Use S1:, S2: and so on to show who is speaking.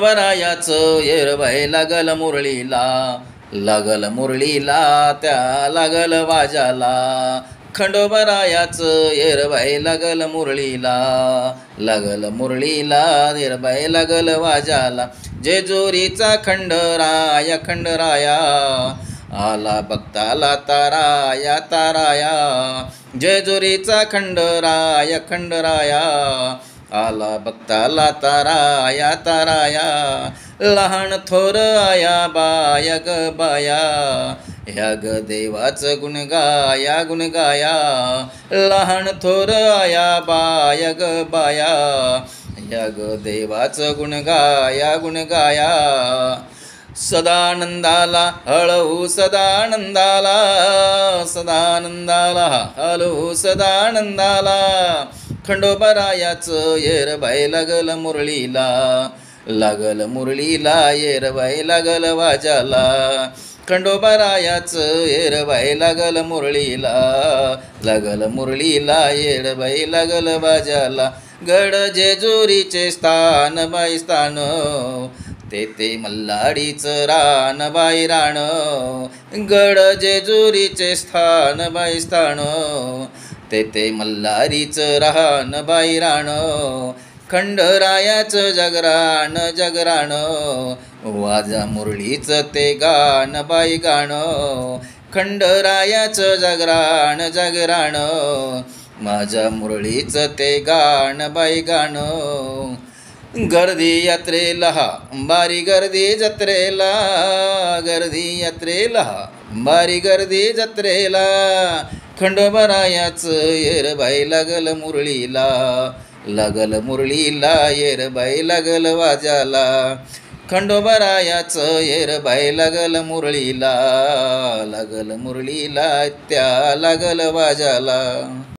S1: वरायाचं येरबाई लागल मुरळीला त्या लागल वाजाला. खंडोबरायाचं येरबाई लागल मुरळीला येरबाई लागल वाजाला. जेजुरीचा खंडराया आला भक्ताला ताराया ताराया. जेजुरीचा खंडराया आला भक्ताला ताराया ताराया. लहान थोर आया बाया ग बाया ह्या ग देवाचं गुण गाया. लहान थोर आया बाया ग बाया ह्या ग देवाचं गुण गाया. सदानंदाला हळू सदानंदाला हळू सदानंदाला. खंडोबरायाचं येरबाई लागल मुरळीला येरबाई लागल वाजाला. खंडोबरायाचं येरबाई लागल मुरळीला येरबाई लागल वाजाला. गड जेजुरीचे स्थान बाई स्थान तेथे मल्हारीचं रान बाई राण. गड जेजुरीचे स्थान बाई स्थान तेथे मल्हारीचं रान बाई राण. खंडरायाचं जगराण वाजा मुरळीचं ते गाण बाई गाण. खंडरायाचं जगराण माझ्या मुरळीचं ते गाण बाई गाण. गर्दी यात्रेला बारी गर्दी जत्रेला बारी गर्दी जत्रेला. खंडोबरायाचं येरबाई लागल मुरळीला येरबाई लागल वाजाला. खंडोबरायाचं येरबाई लागल मुरळीला त्या लागल वाजाला.